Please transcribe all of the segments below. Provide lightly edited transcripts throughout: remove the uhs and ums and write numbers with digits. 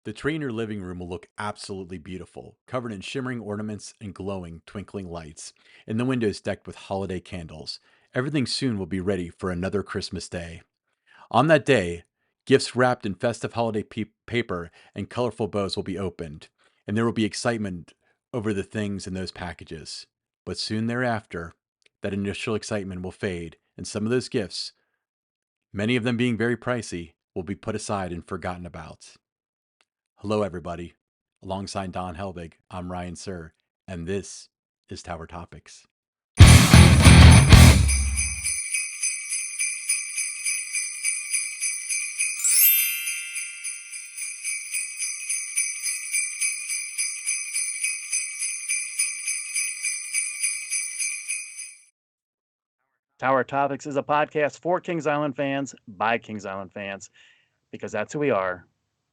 The tree in your living room will look absolutely beautiful, covered in shimmering ornaments and glowing, twinkling lights, and the windows decked with holiday candles. Everything soon will be ready for another Christmas day. On that day, gifts wrapped in festive holiday paper and colorful bows will be opened, and there will be excitement over the things in those packages. But soon thereafter, that initial excitement will fade, and some of those gifts, many of them being very pricey, will be put aside and forgotten about. Hello, everybody. Alongside Don Helbig, I'm Ryan Sir, and this is Tower Topics. Tower Topics is a podcast for Kings Island fans by Kings Island fans because that's who we are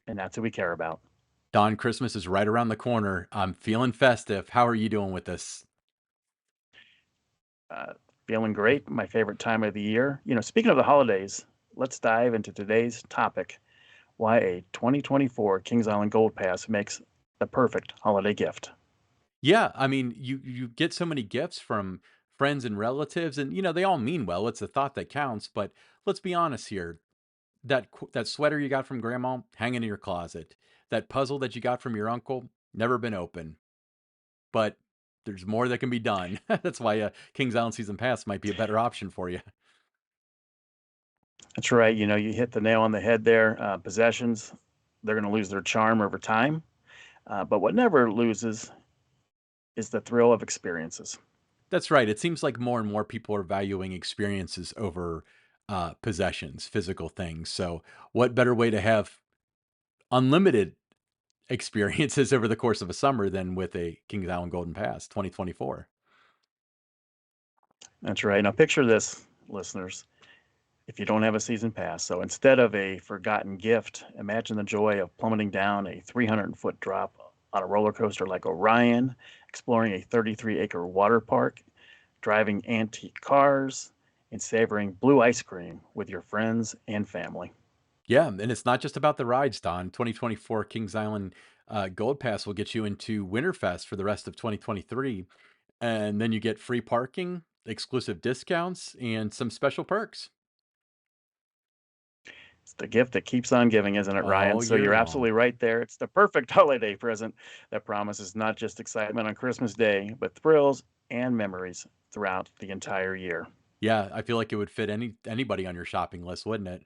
and that's who we care about. Don, Christmas is right around the corner. I'm feeling festive. How are you doing with this? Uh, Feeling great, my favorite time of the year. Speaking of the holidays, let's dive into today's topic why a 2024 Kings Island Gold Pass makes the perfect holiday gift. Yeah, I mean, you get so many gifts from friends and relatives, and they all mean well. It's the thought that counts. But let's be honest here. That sweater you got from grandma, hanging in your closet. That puzzle that you got from your uncle, never been open. But there's more that can be done. That's why Kings Island season pass might be a better option for you. That's right. You hit the nail on the head there. Possessions, they're going to lose their charm over time. But what never loses is the thrill of experiences. That's right. It seems like more and more people are valuing experiences over possessions, physical things. So, what better way to have unlimited experiences over the course of a summer than with a Kings Island Golden Pass 2024? That's right. Now, picture this, listeners, if you don't have a season pass. So instead of a forgotten gift, imagine the joy of plummeting down a 300-foot drop on a roller coaster like Orion, exploring a 33-acre water park, driving antique cars, and savoring blue ice cream with your friends and family. Yeah, and it's not just about the rides, Don. 2024 Kings Island Gold Pass will get you into Winterfest for the rest of 2023. And then you get free parking, exclusive discounts, and some special perks It's the gift that keeps on giving, isn't it, Ryan? all So year you're long. absolutely right there. It's the perfect holiday present that promises not just excitement on Christmas Day, but thrills and memories throughout the entire year. Yeah, I feel like it would fit anybody on your shopping list, wouldn't it?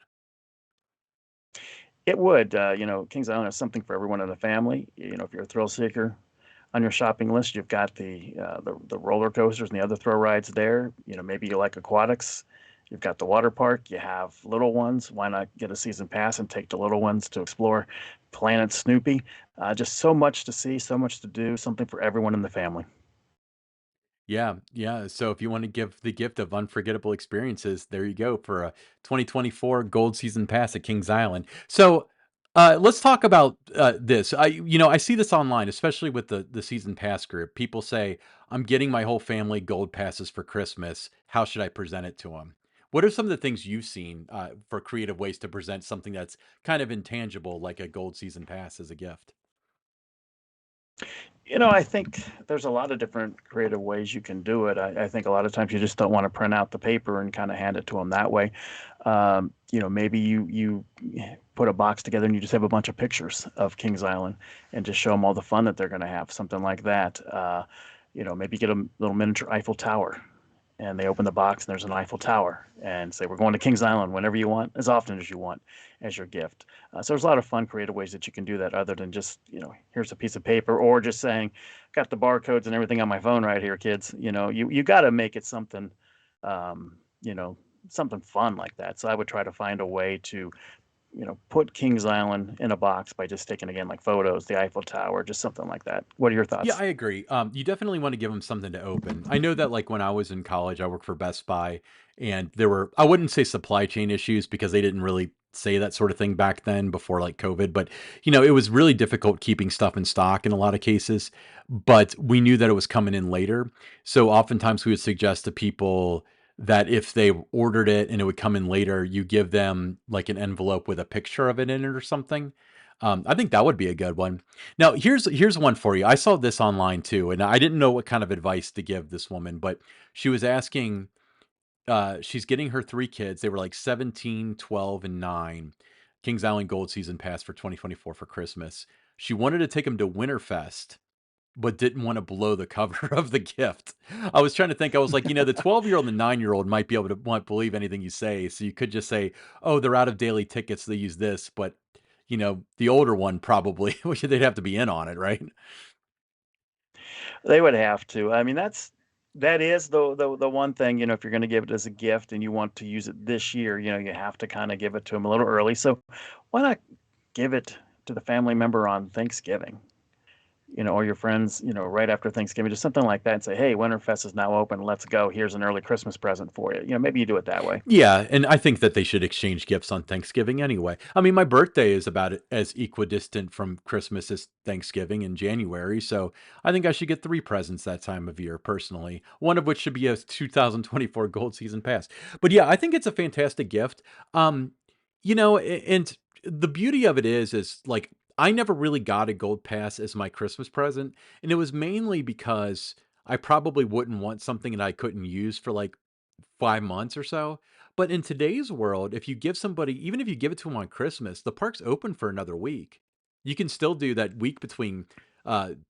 It would. Kings Island has something for everyone in the family. If you're a thrill seeker, on your shopping list, you've got the roller coasters and the other thrill rides there. Maybe you like aquatics. You've got the water park. You have little ones. Why not get a season pass and take the little ones to explore Planet Snoopy? Just so much to see, so much to do. Something for everyone in the family. Yeah, yeah. So if you want to give the gift of unforgettable experiences, there you go for a 2024 Gold Season Pass at Kings Island. So let's talk about this. I see this online, especially with the season pass group. People say, "I'm getting my whole family gold passes for Christmas. How should I present it to them?" What are some of the things you've seen for creative ways to present something that's kind of intangible, like a gold season pass, as a gift? I think there's a lot of different creative ways you can do it. I think a lot of times you just don't want to print out the paper and kind of hand it to them that way. Maybe you put a box together and you just have a bunch of pictures of Kings Island and just show them all the fun that they're going to have, something like that. Maybe get a little miniature Eiffel Tower and they open the box and there's an Eiffel Tower and say, we're going to Kings Island whenever you want, as often as you want as your gift. So there's a lot of fun, creative ways that you can do that other than just, here's a piece of paper or just saying, got the barcodes and everything on my phone right here, kids. You got to make it something, um, you know, something fun like that. So I would try to find a way to put Kings Island in a box by just taking again like photos, the Eiffel Tower, just something like that. What are your Yeah, thoughts? I agree. You definitely want to give them something to open. I know that, like, when I was in college, I worked for Best Buy, and there were, I wouldn't say supply chain issues because they didn't really say that sort of thing back then before like COVID, but it was really difficult keeping stuff in stock in a lot of cases. But we knew that it was coming in later. So oftentimes we would suggest to people that if they ordered it and it would come in later, you give them like an envelope with a picture of it in it or something. I think that would be a good one. Now, here's one for you. I saw this online too, and I didn't know what kind of advice to give this woman, but she was asking, she's getting her 3 kids. They were like 17, 12, and 9. Kings Island Gold Season Pass for 2024 for Christmas. She wanted to take them to Winterfest, but didn't wanna blow the cover of the gift. I was trying to think, I was like, the 12-year-old and the 9-year-old might be able to won't believe anything you say, so you could just say, "Oh, they're out of daily tickets, they use this," but, the older one probably they'd have to be in on it, right? They would have to. I mean, that is the one thing, if you're gonna give it as a gift and you want to use it this year, you have to kinda give it to them a little early. So why not give it to the family member on Thanksgiving? Or your friends, right after Thanksgiving, just something like that and say, "Hey, Winterfest is now open. Let's go. Here's an early Christmas present for you." Maybe you do it that way. Yeah, and I think that they should exchange gifts on Thanksgiving anyway. I mean, my birthday is about as equidistant from Christmas as Thanksgiving in January, so I think I should get 3 presents that time of year personally, one of which should be a 2024 Gold Season Pass. But yeah, I think it's a fantastic gift. And the beauty of it is like I never really got a Gold Pass as my Christmas present, and it was mainly because I probably wouldn't want something that I couldn't use for like 5 months or so. But in today's world, if you give somebody even if you give it to them on Christmas, the park's open for another week. You can still do that week between,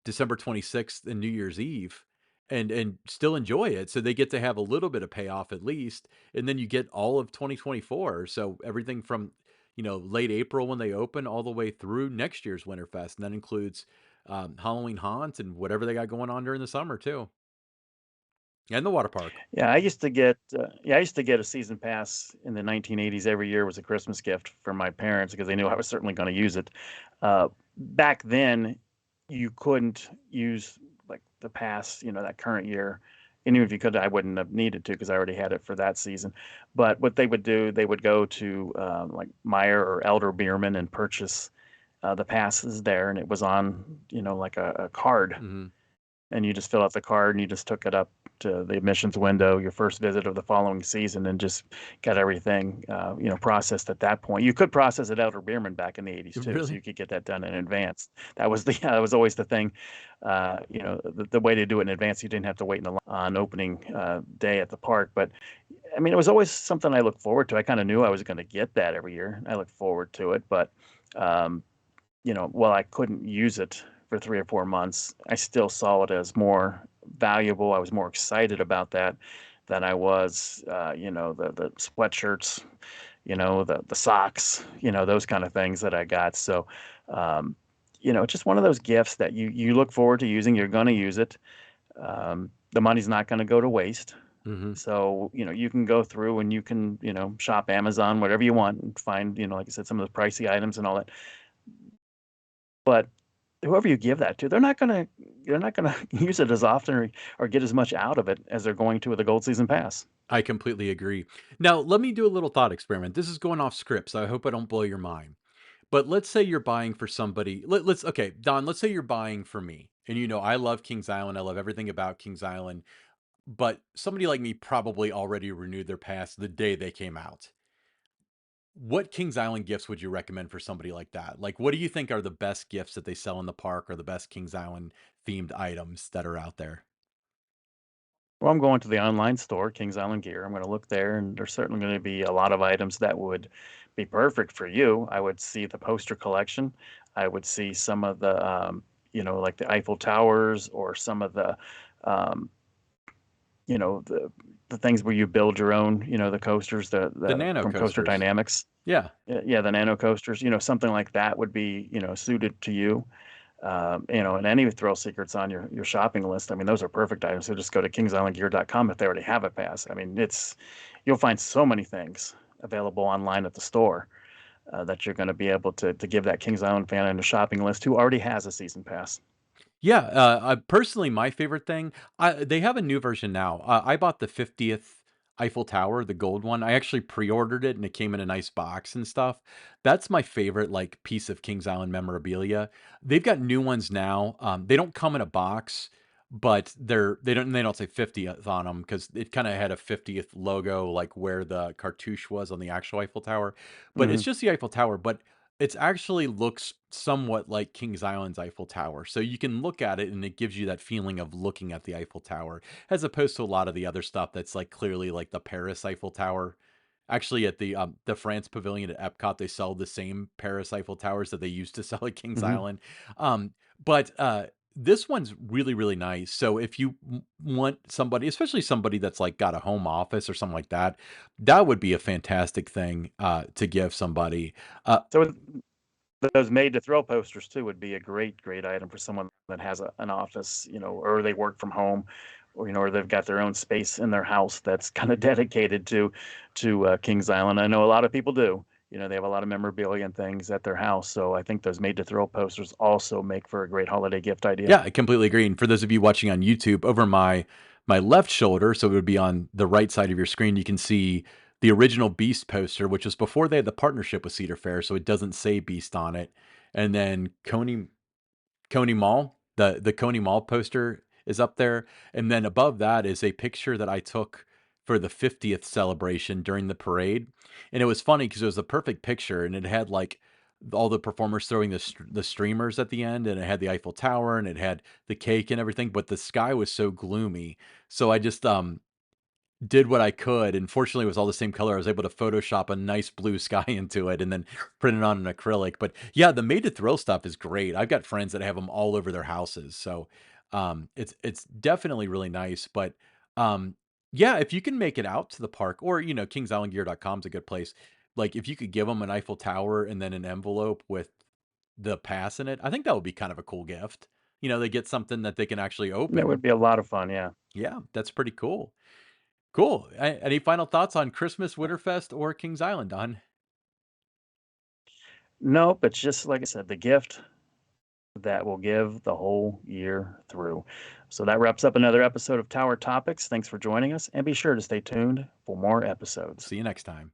December 26th and New Year's Eve and still enjoy it, so they get to have a little bit of payoff at least, and then you get all of 2024, so everything from, late April when they open all the way through next year's Winterfest, and that includes, Halloween Haunt and whatever they got going on during the summer too, and the water park. Yeah, I used to get a season pass in the 1980s every year was a Christmas gift for my parents because they knew I was certainly gonna use it. Back then, you couldn't use, like, the pass, that current year, and even if you could, I wouldn't have needed to because I already had it for that season. But what they would do, they would go to, like, Meyer or Elder Beerman and purchase, the passes there, and it was on, like a card, Mhm. and you just fill out the card and you just took it up to the admissions window your first visit of the following season and just got everything processed at that point. You could process it Elder Beerman back in the 80s too, so Really? you could get that done in advance. That was the that was always the thing. The way to do it in advance, you didn't have to wait in the line on opening day at the park. But I mean, it was always something I looked forward to. I kind of knew I was going to get that every year. I looked forward to it, but um, while I couldn't use it for 3 or 4 months, I still saw it as more valuable. I was more excited about that than I was, the sweatshirts, the socks, those kind of things that I got. So, um, just one of those gifts that you look forward to using. You're going to use it. The money's not going to go to waste. Mhm. So, you can go through and you can, shop Amazon, whatever you want, and find, like I said, some of the pricey items and all that. But whoever you give that to, they're not gonna use it as often or get as much out of it as they're going to with a gold season pass. I completely agree. Now, let me do a little thought experiment. This is going off script, so I hope I don't blow your mind. But let's say you're buying for somebody. Okay, Don, let's say you're buying for me. And I love Kings Island. I love everything about Kings Island. But somebody like me probably already renewed their pass the day they came out. What Kings Island gifts would you recommend for somebody like that? Like, what do you think are the best gifts that they sell in the park or the best Kings Island themed items that are out there? Well, I'm going to the online store, Kings Island Gear. I'm gonna look there, and there's certainly gonna be a lot of items that would be perfect for you. I would see the poster collection. I would see some of the, like the Eiffel Towers or some of the, um, the things where you build your own, the coasters, The the nano from Coaster coasters. Dynamics. Yeah. Yeah, the nano coasters, something like that would be, suited to you. And any thrill secrets on your shopping list. I mean, those are perfect items. So just go to kingsislandgear.com if they already have a pass. I mean, you'll find so many things available online at the store that you're going to be able to give that Kings Island fan on a shopping list who already has a season pass. Yeah, personally, my favorite thing, they have a new version now. I bought the 50th Eiffel Tower, the gold one. I actually pre-ordered it and it came in a nice box and stuff. That's my favorite like piece of Kings Island memorabilia. They've got new ones now. They don't come in a box, but they don't say 50th on them because it kind of had a 50th logo like where the cartouche was on the actual Eiffel Tower. But it's Hmm. just the Eiffel Tower, but it's actually looks somewhat like Kings Island's Eiffel Tower. So you can look at it and it gives you that feeling of looking at the Eiffel Tower as opposed to a lot of the other stuff that's like clearly like the Paris Eiffel Tower. Actually, at the France Pavilion at Epcot, they sell the same Paris Eiffel Towers that they used to sell at Kings Hmm. Island. But this one's really, really nice. So if you want somebody, especially somebody that's like got a home office or something like that, that would be a fantastic thing to give somebody. Uh, So those made to throw posters too would be a great item for someone that has an office, or they work from home, or or they've got their own space in their house that's kind of dedicated to Kings Island. I know a lot of people do. They have a lot of memorabilia and things at their house, so I think those made to throw posters also make for a great holiday gift idea. Yeah, I completely agree. And for those of you watching on YouTube, over my left shoulder, so it would be on the right side of your screen, you can see the original Beast poster, which was before they had the partnership with Cedar Fair, so it doesn't say Beast on it. And then Coney Mall, the Coney Mall poster is up there, and then above that is a picture that I took for the 50th celebration during the parade, and it was funny because it was a perfect picture, and it had, like, all the performers throwing the streamers at the end, and it had the Eiffel Tower, and it had the cake and everything, but the sky was so gloomy, so I just, did what I could, and fortunately, it was all the same color. I was able to Photoshop a nice blue sky into it and then print it on an acrylic. But yeah, the made to thrill stuff is great. I've got friends that have them all over their houses, so it's definitely really nice. But um, yeah, if you can make it out to the park, or kingsislandgear.com is a good place. Like if you could give them an Eiffel Tower and then an envelope with the pass in it, I think that would be kind of a cool gift. They get something that they can actually That open. would be a lot of fun, yeah. Yeah, that's pretty cool. Cool. Any final thoughts on Christmas, Winterfest, or Kings Island, Don? Nope, it's just like I said, the gift that will give the whole year through. So that wraps up another episode of Tower Topics. Thanks for joining us, and be sure to stay tuned for more episodes. See you next time.